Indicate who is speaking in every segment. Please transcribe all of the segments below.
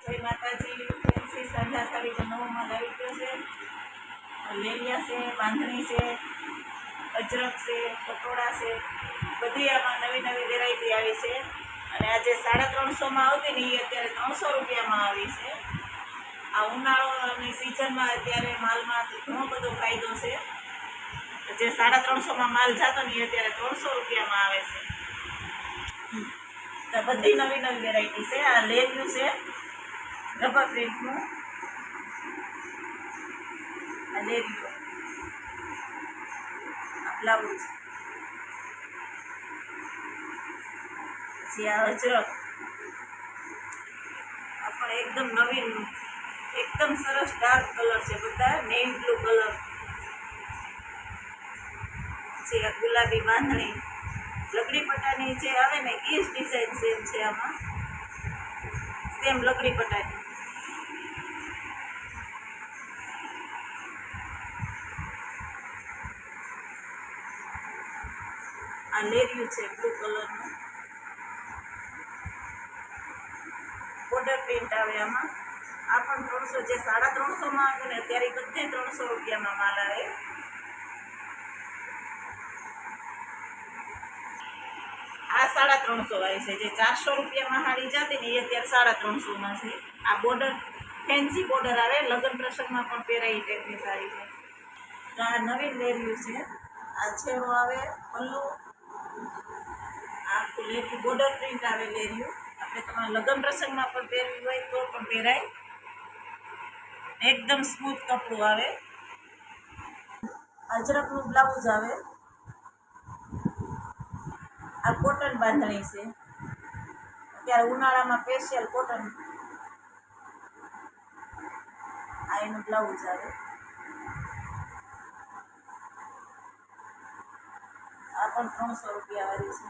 Speaker 1: જય માતાજી ફેન્સી સાંધા સાડી નવો માલ આવી ગયો છે. લેલિયા છે, બાંધણી છે, અજરક છે, પટોળા છે, બધી આમાં નવી નવી વેરાયટી આવી છે. અને આજે 350માં આવતી ને એ અત્યારે 300 રૂપિયામાં આવી છે. આ ઉનાળાની સિઝનમાં અત્યારે માલમાં ઘણો બધો ફાયદો છે. જે 350માં માલ જતો ને એ અત્યારે 300 રૂપિયામાં આવે છે. તો બધી નવી નવી વેરાયટી છે. આ લેલિયું છે રબર પ્રિન્ટનું, આ લેલિયું, આ બ્લાઉઝ, પછી આ અજરક, આ પણ એકદમ નવીન, એકદમ સરસ ડાર્ક કલર છે, બધા નેવી બ્લુ કલર. પછી આ ગુલાબી બાંધણી, લકડી પટ્ટાની જે આવે ને એ જ ડિઝાઇન સેમ છે. આમાં સેમ લકડી પટ્ટાની. આ લેરિયું છે બ્લુ કલરનું, બોર્ડર પ્રિન્ટ આવે આમાં. આ પણ 300, જે 350માં આવે ને અત્યારે બધે 300 રૂપિયામાં માલ આવે. આ 350 વાળી છે, જે 400 રૂપિયામાં હાડી જતી ને એ અત્યારે 350માં છે. આ બોર્ડર ફેન્સી બોર્ડર આવે, લગ્ન પ્રસંગમાં પણ પહેરાય ટાઈપની સાડી છે. તો આ નવીન લેરિયું છે. આ છેડો આવે, પલ્લુ, આખું લેરિયું બોર્ડર પ્રિન્ટ આવે લેરિયું. આપણે તમારા લગ્ન પ્રસંગમાં પણ પહેરવી હોય તો પણ પહેરાય. એકદમ સ્મૂથ કપડું આવે. અજરકનું બ્લાઉઝ આવે. આ કોટન બાંધણી છે, અત્યારે ઉનાળામાં સ્પેશિયલ કોટન. આ એનું બ્લાઉઝ આવે. આ પણ 300 રૂપિયા વાળી છે.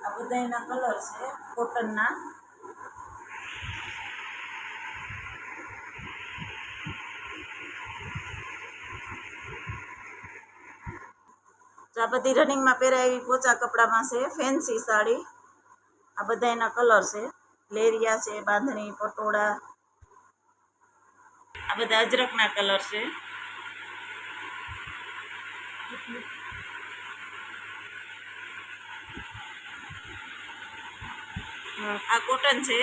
Speaker 1: આ બધા એના કલર છે કોટનના. આ બધી રનિંગમાં પહેરાય એવી પોચા કપડામાં છે, ફેન્સી સાડી. આ બધા એના કલર છે. લેરિયા છે, બાંધણી, પટોળા, આ બધા અજરકના કલર છે. આ કોટન છે,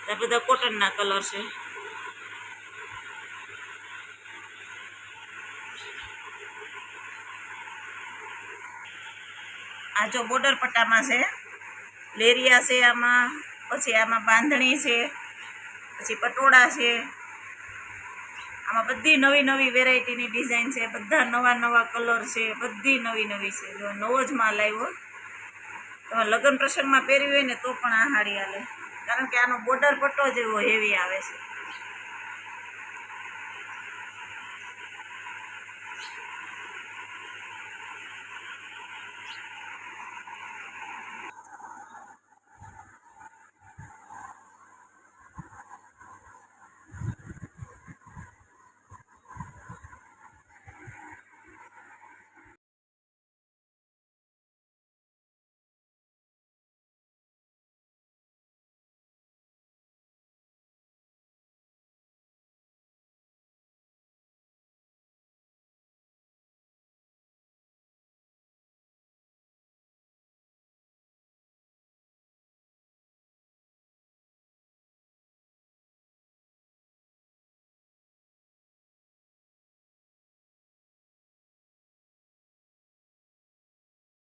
Speaker 1: આ બધા કોટનના કલર છે. આ જો બોર્ડર પટ્ટામાં છે, લેરિયા છે આમાં, પછી આમાં બાંધણી છે, પછી પટોળા છે. આમાં બધી નવી નવી વેરાયટીની ડિઝાઇન છે, બધા નવા નવા કલર છે, બધી નવી નવી છે. જો નવો જ માલ આવ્યો. તમે લગ્ન પ્રસંગમાં પહેરવી હોય ને તો પણ આ હાડી હાલે, કારણ કે આનો બોર્ડર પટ્ટો જેવો હેવી આવે છે.